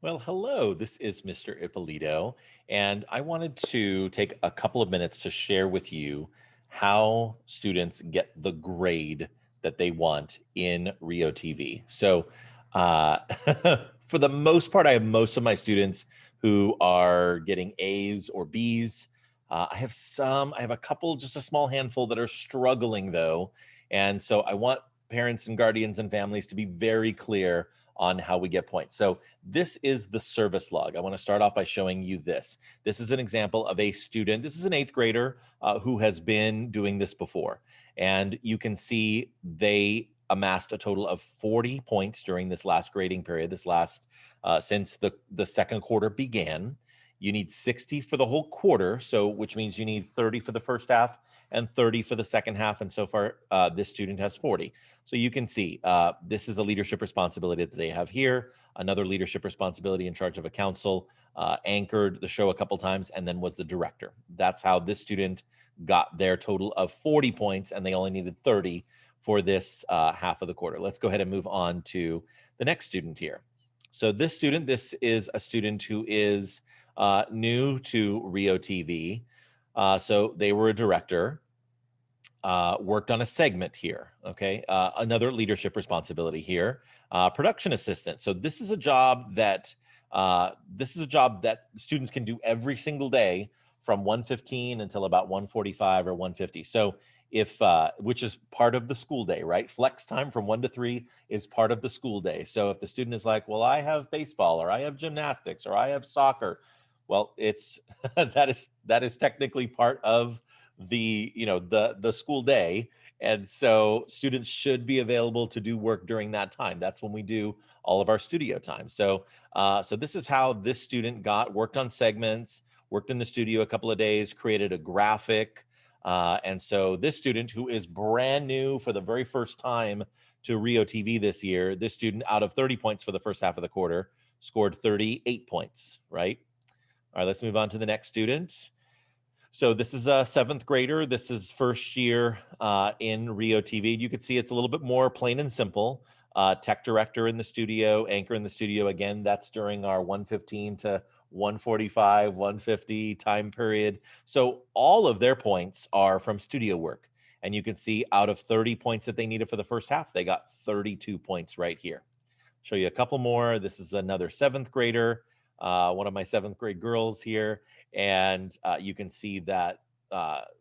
Well, hello, this is Mr. Ippolito, and I wanted to take a couple of minutes to share with you how students get the grade that they want in RioTV. Uh, for the most part, I have most of my students who are getting A's or B's. I have a couple, just a small handful that are struggling though. And so I want parents and guardians and families to be very clear on how we get points. So this is the service log. I want to start off by showing you this. This is an example of a student. This is an eighth grader who has been doing this before. And you can see they amassed a total of 40 points during this last grading period, since the second quarter began. You need 60 for the whole quarter, so which means you need 30 for the first half and 30 for the second half. And so far, this student has 40. So you can see this is a leadership responsibility that they have here. Another leadership responsibility in charge of a council, anchored the show a couple times, and then was the director. That's how this student got their total of 40 points, and they only needed 30 for this half of the quarter. Let's go ahead and move on to the next student here. So this is a student who is new to RioTV. So they were a director, worked on a segment here. Okay, another leadership responsibility here. Production assistant. So this is a job that students can do every single day from 1:15 until about 1:45 or 1:50. So if which is part of the school day, right? Flex time from 1 to 3 is part of the school day. So if the student is like, well, I have baseball or I have gymnastics or I have soccer, well, it's that is technically part of the school day. And so students should be available to do work during that time. That's when we do all of our studio time. So this is how this student worked on segments, worked in the studio a couple of days, created a graphic. And so this student, who is brand new for the very first time to RioTV this year, this student, out of 30 points for the first half of the quarter, scored 38 points, right? All right, let's move on to the next student. So this is a seventh grader. This is first year in RioTV. You can see it's a little bit more plain and simple. Tech director in the studio, anchor in the studio. Again, that's during our 1:15 to 1:45, 1:50 time period. So all of their points are from studio work. And you can see out of 30 points that they needed for the first half, they got 32 points right here. Show you a couple more. This is another seventh grader, one of my seventh grade girls here. And you can see that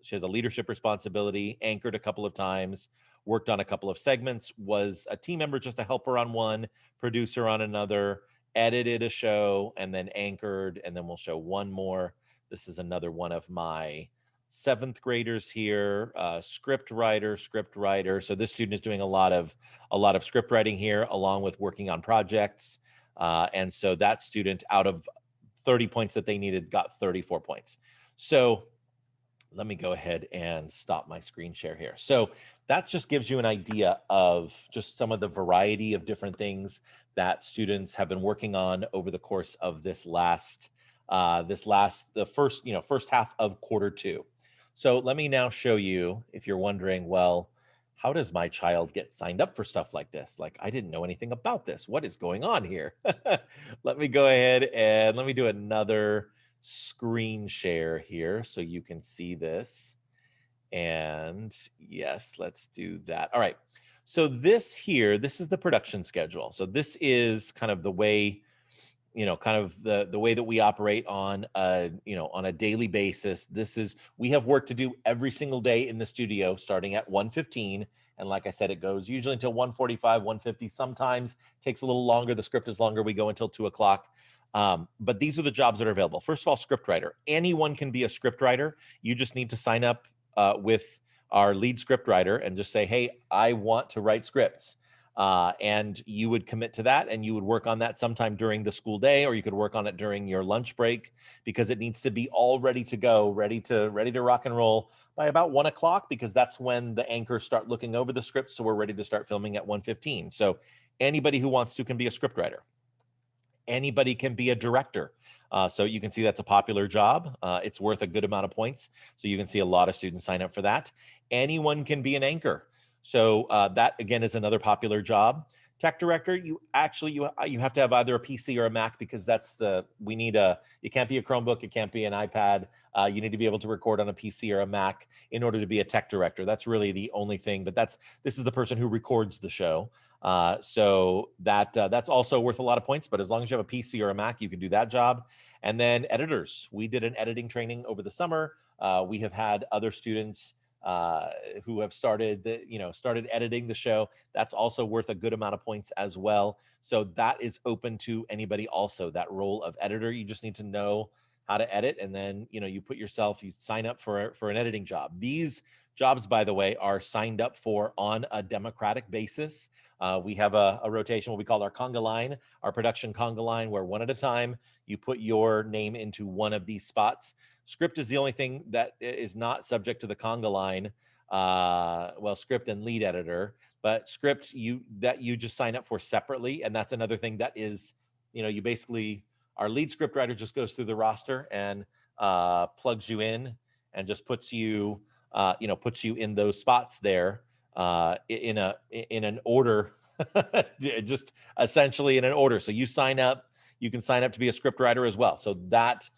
she has a leadership responsibility, anchored a couple of times, worked on a couple of segments, was a team member just to help her on one, producer on another, edited a show, and then anchored. And then we'll show one more. This is another one of my seventh graders here, script writer. So this student is doing a lot of script writing here, along with working on projects. And so that student, out of 30 points that they needed, got 34 points. So let me go ahead and stop my screen share here. So that just gives you an idea of just some of the variety of different things that students have been working on over the course of the first half of quarter two. So let me now show you, if you're wondering, well, how does my child get signed up for stuff like this? Like, I didn't know anything about this. What is going on here? Let me go ahead and let me do another screen share here so you can see this. And yes, let's do that. All right. So this is the production schedule. So this is kind of the way, the way that we operate on a daily basis. We have work to do every single day in the studio starting at 1:15, and like I said, it goes usually until 1:45, 1:50. Sometimes takes a little longer, the script is longer, we go until 2 o'clock. But these are the jobs that are available. First of all, script writer. Anyone can be a script writer. You just need to sign up with our lead script writer and just say, hey, I want to write scripts. And you would commit to that, and you would work on that sometime during the school day, or you could work on it during your lunch break, because it needs to be all ready to go, ready to rock and roll by about 1 o'clock, because that's when the anchors start looking over the script. So we're ready to start filming at 1:15. So anybody who wants to can be a script writer. Anybody can be a director. So you can see that's a popular job. It's worth a good amount of points. So you can see a lot of students sign up for that. Anyone can be an anchor. So that, again, is another popular job. Tech director, you actually you have to have either a PC or a Mac, because that's it can't be a Chromebook, it can't be an iPad. You need to be able to record on a PC or a Mac in order to be a tech director. That's really the only thing. But this is the person who records the show. So that's also worth a lot of points. But as long as you have a PC or a Mac, you can do that job. And then editors, we did an editing training over the summer. We have had other students who have started editing the show. That's also worth a good amount of points as well. So that is open to anybody also, that role of editor. You just need to know how to edit, and then you sign up for an editing job. These jobs, by the way, are signed up for on a democratic basis. We have a rotation, what we call our conga line, our production conga line, where one at a time you put your name into one of these spots. Script is the only thing that is not subject to the conga line. Well, script and lead editor, but script you just sign up for separately. And that's another thing that is, you basically, our lead script writer just goes through the roster and plugs you in and just puts you in those spots there in an order, just essentially in an order. So you can sign up to be a script writer as well. So that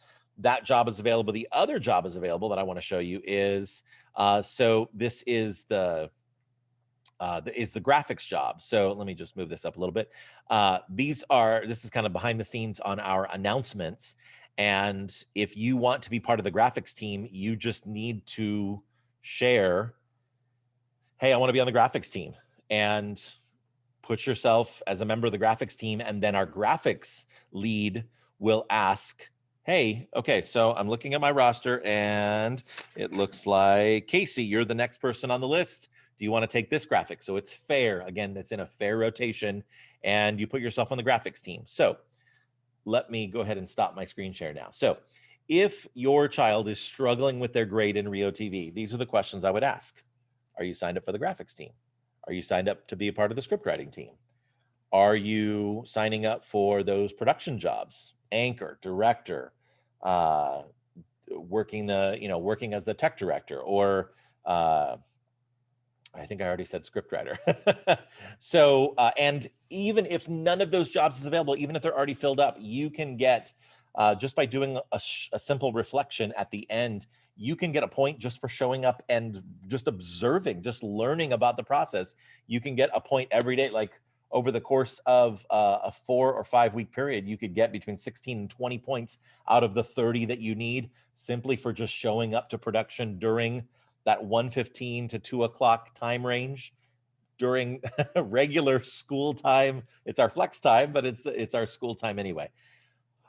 job is available. The other job is available that I want to show you is, so this is the graphics job. So let me just move this up a little bit. This is kind of behind the scenes on our announcements. And if you want to be part of the graphics team, you just need to share, hey, I want to be on the graphics team, and put yourself as a member of the graphics team. And then our graphics lead will ask, hey, okay, so I'm looking at my roster and it looks like, Casey, you're the next person on the list. Do you want to take this graphic? So it's fair. Again, it's in a fair rotation, and you put yourself on the graphics team. So let me go ahead and stop my screen share now. So if your child is struggling with their grade in RioTV, these are the questions I would ask. Are you signed up for the graphics team? Are you signed up to be a part of the script writing team? Are you signing up for those production jobs? Anchor, director, working as the tech director, or I think I already said scriptwriter. So, and even if none of those jobs is available, even if they're already filled up, you can get, just by doing a simple reflection at the end, you can get a point just for showing up and just observing, just learning about the process. You can get a point every day. Like over the course of a 4 or 5 week period, you could get between 16 and 20 points out of the 30 that you need, simply for just showing up to production during that 1:15 to 2 o'clock time range during regular school time. It's our flex time, but it's our school time anyway.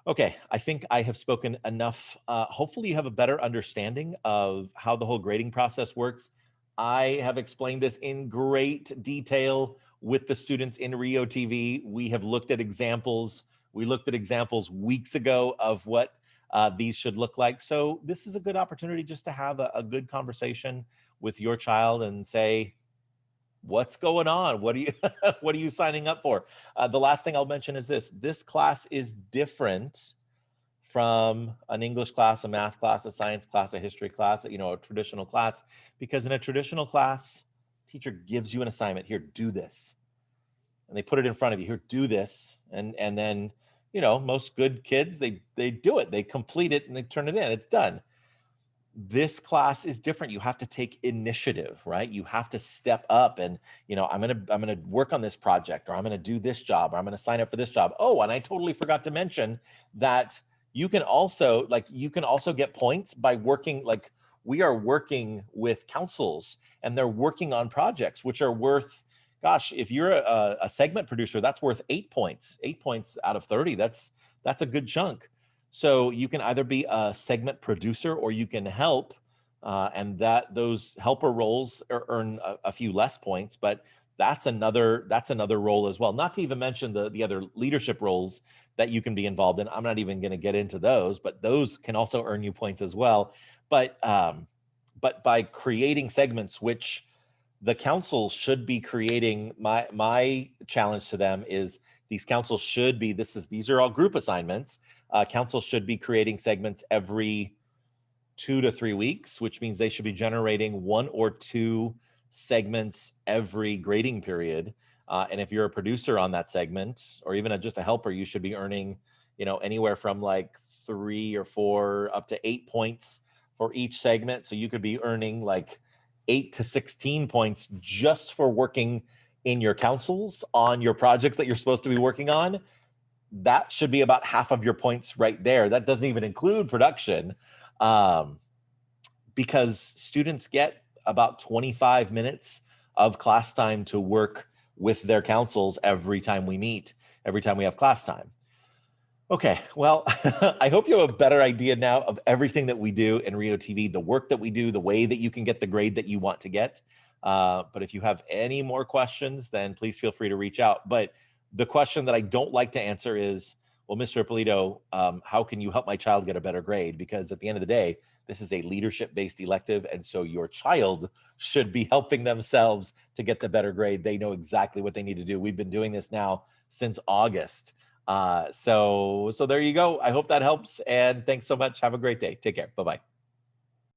Okay, I think I have spoken enough. Hopefully you have a better understanding of how the whole grading process works. I have explained this in great detail with the students in RioTV. We have looked at examples. We looked at examples weeks ago of what these should look like. So this is a good opportunity just to have a good conversation with your child and say, what's going on? What are you what are you signing up for? The last thing I'll mention is this class is different from an English class, a math class, a science class, a history class, a traditional class, because in a traditional class, teacher gives you an assignment. Here, do this. And they put it in front of you. Here, do this. And then, most good kids, they do it. They complete it and they turn it in. It's done. This class is different. You have to take initiative, right? You have to step up and, I'm going to work on this project, or I'm going to do this job, or I'm going to sign up for this job. Oh, and I totally forgot to mention that you can also get points by working, like we are working with councils, and they're working on projects which are worth, gosh, if you're a segment producer, that's worth 8 points. 8 points out of 30. That's a good chunk. So you can either be a segment producer, or you can help, and those helper roles earn a few less points, but that's another role as well. Not to even mention the other leadership roles that you can be involved in. I'm not even going to get into those, but those can also earn you points as well. But by creating segments, which the councils should be creating, my challenge to them is these councils should be, these are all group assignments. Councils should be creating segments every 2 to 3 weeks, which means they should be generating 1 or 2 segments every grading period. And if you're a producer on that segment, or even just a helper, you should be earning, anywhere from like 3 or 4 up to 8 points for each segment. So you could be earning like 8 to 16 points just for working in your councils on your projects that you're supposed to be working on. That should be about half of your points right there. That doesn't even include production, because students get about 25 minutes of class time to work with their councils every time we meet, every time we have class time. Okay, well, I hope you have a better idea now of everything that we do in RioTV, the work that we do, the way that you can get the grade that you want to get. But if you have any more questions, then please feel free to reach out. But the question that I don't like to answer is, well, Mr. Ippolito, how can you help my child get a better grade? Because at the end of the day, this is a leadership-based elective, and so your child should be helping themselves to get the better grade. They know exactly what they need to do. We've been doing this now since August. So there you go. I hope that helps. And thanks so much. Have a great day. Take care. Bye-bye.